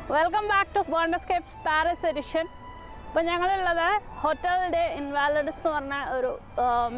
Welcome back to Wanderscapes Paris edition. അപ്പോൾ ഞങ്ങളുള്ളത് hotel day Invalides എന്ന് പറഞ്ഞ ഒരു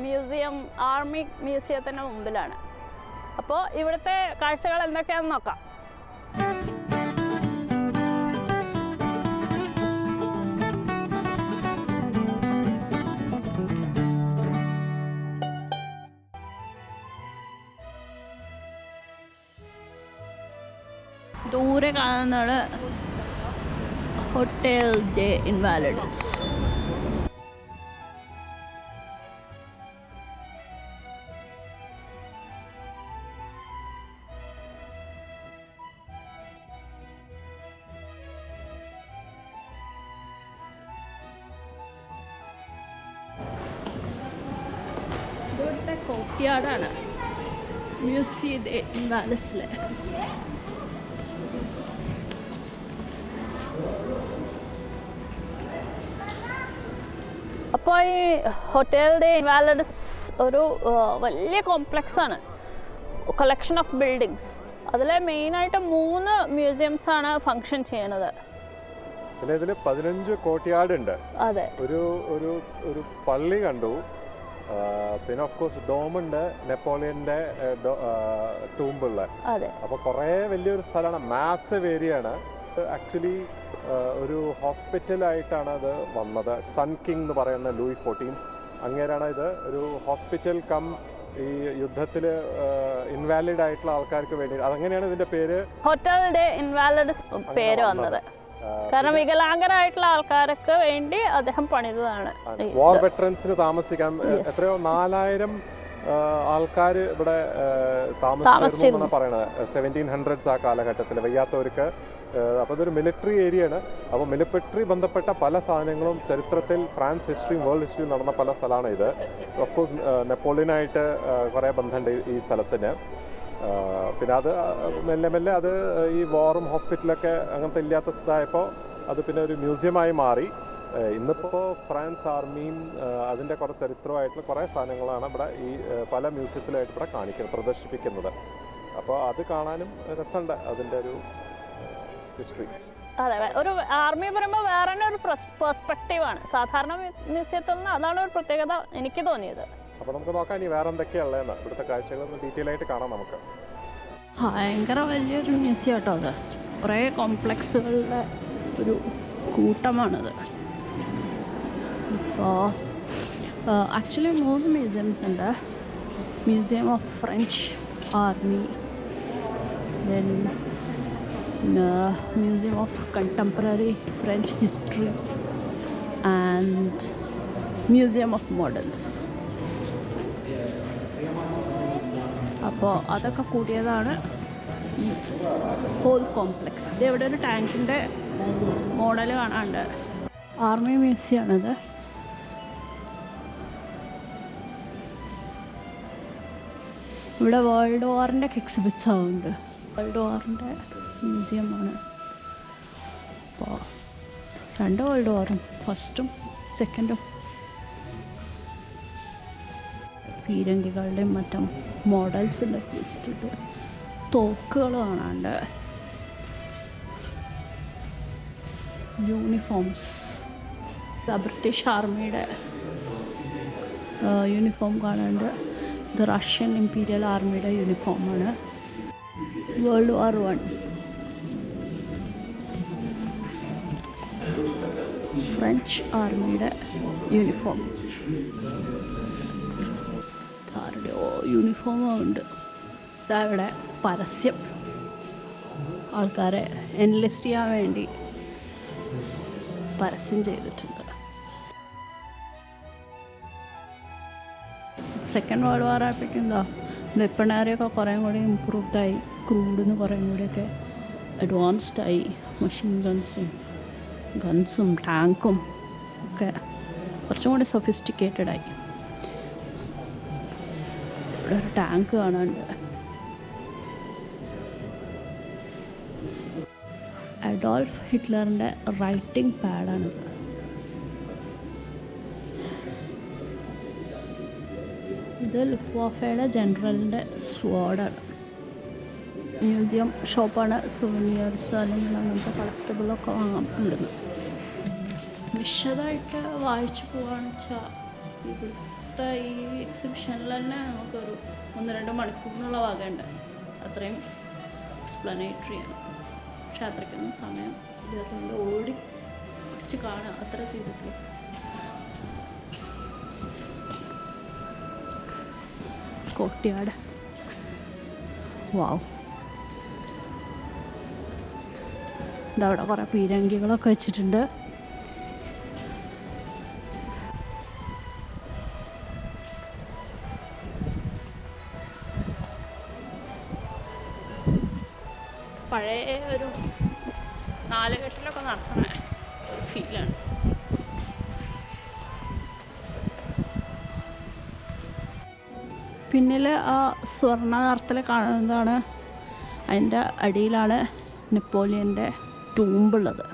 മ്യൂസിയം, ആർമി മ്യൂസിയത്തിൻ്റെ മുമ്പിലാണ്. അപ്പോൾ ഇവിടുത്തെ കാഴ്ചകൾ എന്തൊക്കെയാണെന്ന് നോക്കാം. ദൂരെ കാണുന്നത് ഹോട്ടൽ ഡേ ഇൻവാലിഡ്സ്. ഇവിടുത്തെ കോർട്ട്യാർഡാണ് മ്യൂസിയം ഡേ ഇൻവാലിഡ്സിലെ. അപ്പോൾ ഈ ഹോട്ടൽ ഡേ ഇൻവാലിഡ്സ് ഒരു വലിയ കോംപ്ലക്സാണ്, കളക്ഷൻ ഓഫ് ബിൽഡിങ്സ്. അതിൽ മെയിനായിട്ട് 3 മ്യൂസിയംസാണ് ഫങ്ഷൻ ചെയ്യണത്. പിന്നെ ഇതിൽ 15 കോർട്ട്യാർഡ് ഉണ്ട്. അതെ, ഒരു ഒരു ഒരു പള്ളി കണ്ടു. പിന്നെ ഓഫ് കോഴ്സ് ഡോമുണ്ട്, നെപ്പോളിയൻ്റെ ടൂമ്പുള്ള. അതെ, അപ്പോൾ കുറേ വലിയൊരു സ്ഥലമാണ്, മാസീവ് ഏരിയയാണ്. ആക്ച്വലി ഒരു ഹോസ്പിറ്റലായിട്ടാണ് അത് വന്നത്. സൺ കിങ് എന്ന് പറയുന്ന ലൂയി 14 അങ്ങേരാണ് ഇത് ഒരു ഹോസ്പിറ്റൽ കം ഈ യുദ്ധത്തിൽ ഇൻവാലിഡ് ആയിട്ടുള്ള ആൾക്കാർക്ക് വേണ്ടി, അതങ്ങനെയാണ് ഇതിന്റെ പേര് ഹോട്ടൽ ഡേ ഇൻവാലിഡ്സ് പേര് വന്നത്. കാരണം വികലാംഗരായിട്ടുള്ള ആൾക്കാർക്ക് വേണ്ടി അദ്ദേഹം പണിതതാണ്. വാർ വെറ്ററൻസിന് താമസിക്കാൻ എത്രയോ 4000 ആൾക്കാർ ഇവിടെ താമസിച്ചിരുന്നു എന്നാണ് പറയണത്. 1700s ആ കാലഘട്ടത്തിൽ വയ്യാത്തവർക്ക്. അപ്പോൾ ഇതൊരു മിലിറ്ററി ഏരിയ ആണ്. അപ്പോൾ മിലിറ്ററി ബന്ധപ്പെട്ട പല സാധനങ്ങളും ചരിത്രത്തിൽ ഫ്രാൻസ് ഹിസ്റ്ററിയും വേൾഡ് ഹിസ്റ്ററിയും നടന്ന പല സ്ഥലമാണ് ഇത്. ഓഫ് കോഴ്സ് നെപ്പോളിയനായിട്ട് കുറേ ബന്ധമുണ്ട് ഈ സ്ഥലത്തിന്. പിന്നെ അത് മെല്ലെ മെല്ലെ അത് ഈ വാറും ഹോസ്പിറ്റലൊക്കെ അങ്ങനത്തെ ഇല്ലാത്ത ഇതായപ്പോൾ അത് പിന്നെ ഒരു മ്യൂസിയമായി മാറി. ഇന്നിപ്പോൾ ഫ്രാൻസ് ആർമിയും അതിൻ്റെ കുറേ ചരിത്രമായിട്ടുള്ള കുറേ സാധനങ്ങളാണ് ഇവിടെ ഈ പല മ്യൂസിയത്തിലായിട്ട് ഇവിടെ പ്രദർശിപ്പിക്കുന്നത്. അപ്പോൾ അത് കാണാനും രസമുണ്ട് അതിൻ്റെ ഒരു ഹിസ്റ്ററി. അതെ, ഒരു ആർമി പറയുമ്പോൾ വേറെ ഒരു പെർസ്പെക്റ്റീവാണ് സാധാരണ മ്യൂസിയത്തിൽ നിന്ന്. അതാണ് ഒരു പ്രത്യേകത എനിക്ക് തോന്നിയത്. അപ്പോൾ നമുക്ക് നോക്കാം ഇനി വേറെ എന്തൊക്കെയുള്ളതെന്ന്. ഇവിടുത്തെ കാഴ്ചകളൊന്ന് ഡീറ്റെയിൽ ആയിട്ട് കാണാം നമുക്ക്. ഭയങ്കര വലിയൊരു മ്യൂസിയം കേട്ടോ അത്. കുറേ കോംപ്ലക്സുകളുടെ ഒരു കൂട്ടമാണത്. ഇപ്പോൾ ആക്ച്വലി 3 മ്യൂസിയംസ് ഉണ്ട്. Museum of French army, then Museum of Contemporary French History and Museum of Models. അപ്പോൾ അതൊക്കെ കൂടിയതാണ് ഈ ഹോൾ കോംപ്ലക്സ്. ഇവിടെ ഒരു ടാങ്കിൻ്റെ മോഡൽ കാണാനുണ്ട്. ആർമി മ്യൂസിയമാണിത്. ഇവിടെ വേൾഡ് വാറിൻ്റെ ഒക്കെ എക്സിബിറ്റ്സ് ആവുന്നുണ്ട്. വേൾഡ് വാറിൻ്റെ മ്യൂസിയമാണ്. അപ്പോൾ 2 വേൾഡ് വാറും, ഫസ്റ്റും സെക്കൻഡും, പീരങ്കികളുടെയും മറ്റും മോഡൽസ് ഉണ്ടാക്കി വെച്ചിട്ടുണ്ട്. തോക്കുകൾ കാണാണ്ട്, യൂണിഫോംസ്, ബ്രിട്ടീഷ് ആർമിയുടെ യൂണിഫോം കാണാണ്ട്. ഇത് റഷ്യൻ ഇമ്പീരിയൽ ആർമിയുടെ യൂണിഫോമാണ്. വേൾഡ് വാർ 1, ഫ്രഞ്ച് ആർമിയുടെ യൂണിഫോം. ആരുടെയോ യൂണിഫോമുണ്ട്. ഇതവിടെ പരസ്യം, ആൾക്കാരെ എൻലിസ്റ്റ് ചെയ്യാൻ വേണ്ടി പരസ്യം ചെയ്തിട്ടുണ്ട്. സെക്കൻഡ് വേൾഡ് വാർ ആയപ്പോഴേക്കും എന്താ വെപ്പണറിയൊക്കെ കുറേ കൂടി ഇമ്പ്രൂവ്ഡായി. ക്രൂഡിന്ന് കുറേ കൂടിയൊക്കെ അഡ്വാൻസ്ഡായി. മെഷീൻ ഗൺസും ടാങ്കും ഒക്കെ കുറച്ചും കൂടി സൊഫിസ്റ്റിക്കേറ്റഡായി. ഇവിടെ ഒരു ടാങ്ക് കാണാനുണ്ട്. അഡോൾഫ് ഹിറ്റ്ലറിൻ്റെ റൈറ്റിംഗ് പാഡാണിത്. ഇത് ലുഫ്വാഫയുടെ ജനറലിൻ്റെ സ്വാഡാണ്. മ്യൂസിയം ഷോപ്പാണ്. സുവനിയേഴ്സ് അല്ലെങ്കിൽ അങ്ങനത്തെ കളക്റ്റബിളൊക്കെ വാങ്ങാൻ ഉണ്ടെന്ന്. വിശദമായിട്ട് വായിച്ചു പോവാന്ന് വെച്ചാൽ ഇവിടുത്തെ ഈ എക്സിബിഷനിൽ തന്നെ നമുക്കൊരു 1-2 മണിക്കൂറിനുള്ള ഭാഗമുണ്ട്. അത്രയും എക്സ്പ്ലനേറ്ററിയാണ്. പക്ഷെ അത്രയ്ക്കൊന്നും സമയം ഇല്ലാത്തതുകൊണ്ട് ഓടി പിടിച്ച് കാണുക അത്ര ചെയ്തിട്ടുള്ളൂ. കോർട്ട്യാർഡ്, വാവ്. ഇതവിടെ കുറേ പീരങ്കികളൊക്കെ വെച്ചിട്ടുണ്ട്. പഴയ ഒരു നാലുകെട്ടിലൊക്കെ നടത്തുന്ന ഒരു ഫീലാണ്. പിന്നിൽ ആ സ്വർണ്ണ നിറത്തിൽ കാണുന്നതാണ്, അതിൻ്റെ അടിയിലാണ് നെപ്പോളിയൻ്റെ ടൂമ്പുള്ളത്.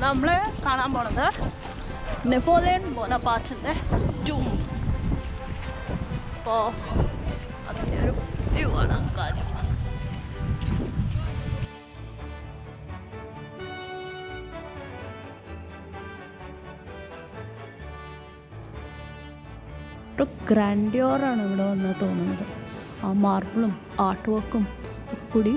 നമ്മൾ കാണാൻ പോണത് നെപ്പോളിയൻ ബോണപ്പാർട്ടിൻ്റെ ടൂം. അപ്പോൾ അതിൻ്റെ ഒരു വ്യൂ ആണ് കാര്യം. ഒരു ഗ്രാൻഡ്യോറാണ് ഇവിടെ വന്ന് തോന്നുന്നത്. ആ മാർബിളും ആർട്ട് വർക്കും ഒക്കെ കൂടി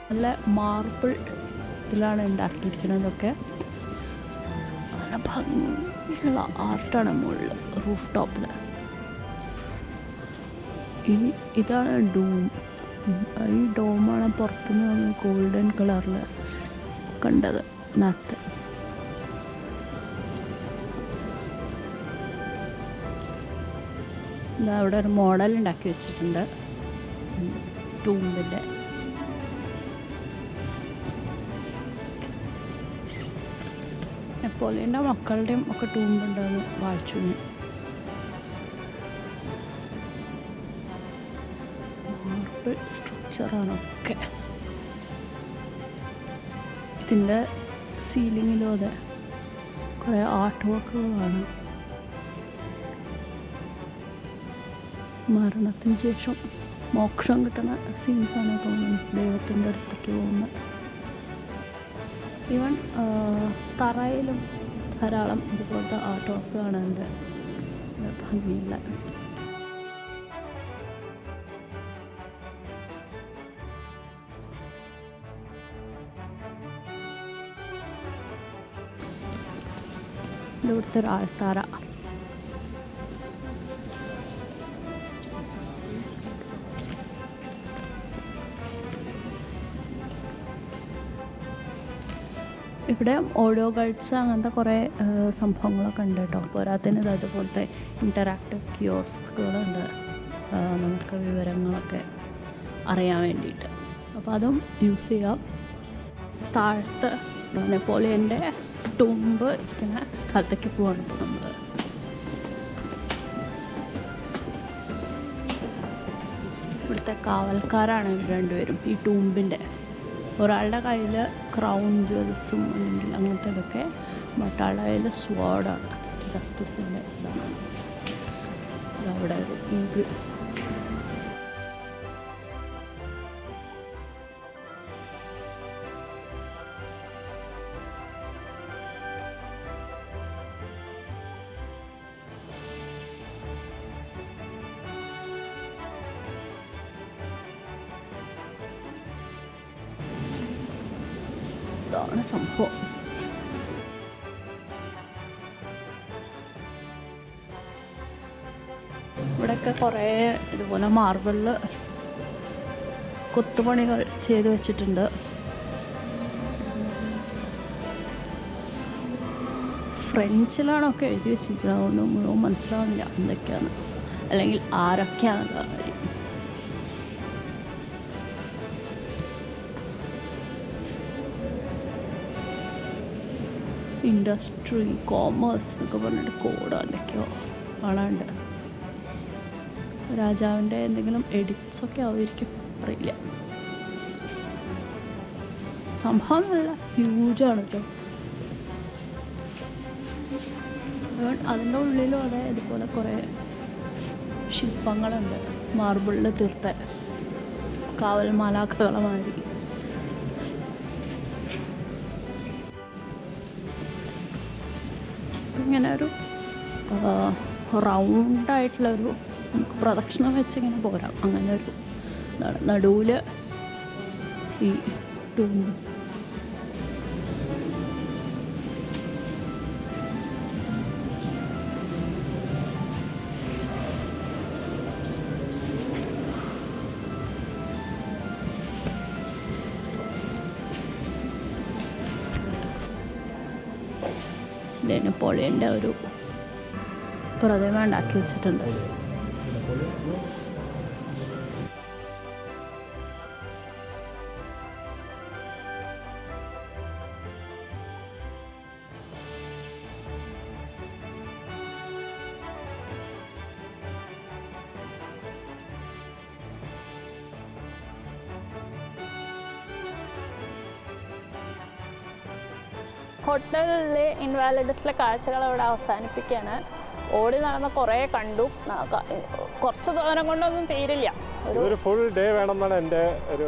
നല്ല മാർബിൾ ഇതിലാണ് ഉണ്ടാക്കിയിരിക്കുന്നതൊക്കെ. നല്ല ഭംഗിയുള്ള ആർട്ടാണ് മുകളിൽ റൂഫ് ടോപ്പിൽ. ഇതാണ് ഡോം. ഈ ഡോമാണ് പുറത്തുനിന്ന് ഗോൾഡൻ കളറിൽ കണ്ടത് നേരത്തെ. ഇതാ അവിടെ ഒരു മോഡൽ ഉണ്ടാക്കി വെച്ചിട്ടുണ്ട് ടൂമ്പിൻ്റെ. നെപ്പോളിയൻ്റെ മക്കളുടെയും ഒക്കെ ടൂമ്പുണ്ടെന്ന് വായിച്ചു. മാർബിൾ സ്ട്രക്ചറാണൊക്കെ. ഇതിൻ്റെ സീലിങ്ങിലും അതെ കുറേ ആർട്ട് വർക്കുകളാണ്. മരണത്തിന് ശേഷം മോക്ഷം കിട്ടുന്ന സീൻസാണ് തോന്നുന്നു, ദൈവത്തിൻ്റെ അടുത്തേക്ക് പോകുന്നത്. ഈവൻ തറയിലും ധാരാളം ഇതുപോലത്തെ ആർട്ട് വർക്ക് കാണാനുണ്ട്, ഭംഗിയുള്ള. ഇവിടുത്തെ ഒരു ആൾത്താര. ഇവിടെ ഓഡിയോ ഗൈഡ്സ് അങ്ങനത്തെ കുറേ സംഭവങ്ങളൊക്കെ ഉണ്ട് കേട്ടോ. പോരാത്തതിന് അതുപോലത്തെ ഇൻറ്ററാക്റ്റീവ് കിയോസ്കുകളുണ്ട് നമുക്ക് വിവരങ്ങളൊക്കെ അറിയാൻ വേണ്ടിയിട്ട്. അപ്പോൾ അതും യൂസ് ചെയ്യാം. താഴത്ത് നെപ്പോളിയൻ്റെ ടൂമ്പ് ഇരിക്കുന്ന സ്ഥലത്തേക്ക് പോവാണ് ഇപ്പോൾ നമ്മൾ. ഇവിടുത്തെ കാവൽക്കാരാണ് ഇവർ രണ്ടുപേരും. ഈ ടൂമ്പിൻ്റെ ഒരാളുടെ കയ്യിൽ ക്രൗൺ ജ്വൽസും അല്ലെങ്കിൽ അങ്ങനത്തെ ഇതൊക്കെ, മറ്റാളുടെ കയ്യിൽ സ്വാഡാണ്, ജസ്റ്റിസിൻ്റെ ഇതാണ്. ഇതവിടെ ഒരു ഈഗിൾ. ഇതാണ് സംഭവം. ഇവിടെയൊക്കെ കുറേ ഇതുപോലെ മാർബിളിൽ കൊത്തുപണികൾ ചെയ്ത് വെച്ചിട്ടുണ്ട്. ഫ്രഞ്ചിലാണൊക്കെ എഴുതി വെച്ചിരിക്കുന്നത്, അതുകൊണ്ട് മുഴുവൻ മനസ്സിലാവുന്നില്ല എന്തൊക്കെയാണ് അല്ലെങ്കിൽ ആരൊക്കെയാണെന്നുള്ള കാര്യം. ഇൻഡസ്ട്രി കോമേഴ്സ് എന്നൊക്കെ പറഞ്ഞിട്ട് കോഡ് എന്തൊക്കെയോ കാണാനുണ്ട്. രാജാവിൻ്റെ എന്തെങ്കിലും എഡിറ്റ്സൊക്കെ ആയിരിക്കും, അറിയില്ല. സംഭവം നല്ല ഹ്യൂജാണ് കേട്ടോ. അതിൻ്റെ ഉള്ളിലും അവിടെ ഇതുപോലെ കുറേ ശില്പങ്ങളുണ്ട്, മാർബിളിൽ തീർത്ത കാവൽ മാലാഖകളെ മാതിരി. ഇങ്ങനെ ഒരു റൗണ്ടായിട്ടുള്ളൊരു നമുക്ക് പ്രദക്ഷിണം വെച്ചിങ്ങനെ പോരാം. അങ്ങനെ ഒരു നടുവിൽ ഈ ഡൂം. നെപ്പോളിയൻ്റെ ഒരു പ്രതിമ ഉണ്ടാക്കി വെച്ചിട്ടുണ്ട്. ഹോട്ടലിലെ ഇൻവാലിഡ്സിലെ കാഴ്ചകൾ അവിടെ അവസാനിപ്പിക്കുകയാണ്. ഓടി നടന്ന് കുറേ കണ്ടു. കുറച്ച് ദൂരം കൊണ്ടൊന്നും തീരില്ല. ഒരു ഫുൾ ഡേ വേണമെന്നാണ് എൻ്റെ ഒരു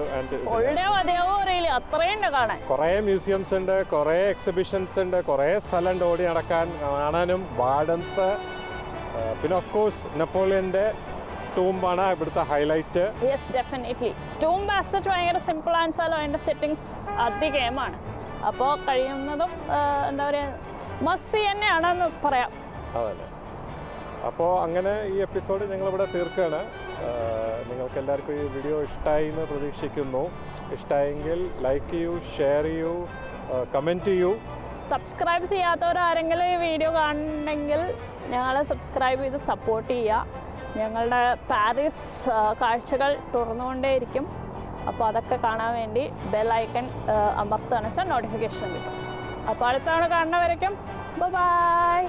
ഫുൾ ഡേ മതിയാവോ അറിയില്ല, അത്രയും ഉണ്ട് കാണാൻ. കുറേ മ്യൂസിയംസ് ഉണ്ട്, കുറേ എക്സിബിഷൻസ് ഉണ്ട്, കുറേ സ്ഥലമുണ്ട് ഓടി നടക്കാൻ കാണാനും. ഗാർഡൻസ്, പിന്നെ ഓഫ് കോഴ്സ് നെപ്പോളിയൻ്റെ ടൂംബാണ് ഇവിടുത്തെ highlight. Yes, definitely. Tomb as such ഭയങ്കര സിമ്പിൾ ആൻഡ് അതിൻ്റെ സെറ്റിങ്സ് അതിഗേമാണ്. അപ്പോൾ കഴിയുന്നതും എന്താ പറയുക, മസ്സി തന്നെയാണെന്ന് പറയാം. അതല്ലേ. അപ്പോൾ അങ്ങനെ ഈ എപ്പിസോഡ് ഞങ്ങളിവിടെ തീർക്കുകയാണ്. നിങ്ങൾക്ക് എല്ലാവർക്കും ഈ വീഡിയോ ഇഷ്ടമായി എന്ന് പ്രതീക്ഷിക്കുന്നു. ഇഷ്ടമായെങ്കിൽ ലൈക്ക് ചെയ്യൂ, ഷെയർ ചെയ്യൂ, കമൻറ്റ് ചെയ്യൂ. സബ്സ്ക്രൈബ് ചെയ്യാത്തവരാരെങ്കിലും ഈ വീഡിയോ കാണണമെങ്കിൽ ഞങ്ങളെ സബ്സ്ക്രൈബ് ചെയ്ത് സപ്പോർട്ട് ചെയ്യുക. ഞങ്ങളുടെ പാരീസ് കാഴ്ചകൾ തുറന്നുകൊണ്ടേയിരിക്കും. അപ്പോൾ അതൊക്കെ കാണാൻ വേണ്ടി ബെൽ ഐക്കൺ അമർത്തുകയാണെന്ന് വെച്ചാൽ നോട്ടിഫിക്കേഷൻ കിട്ടും. അപ്പോൾ അടുത്ത തവണ കാണുന്നവരേക്കും ബൈ.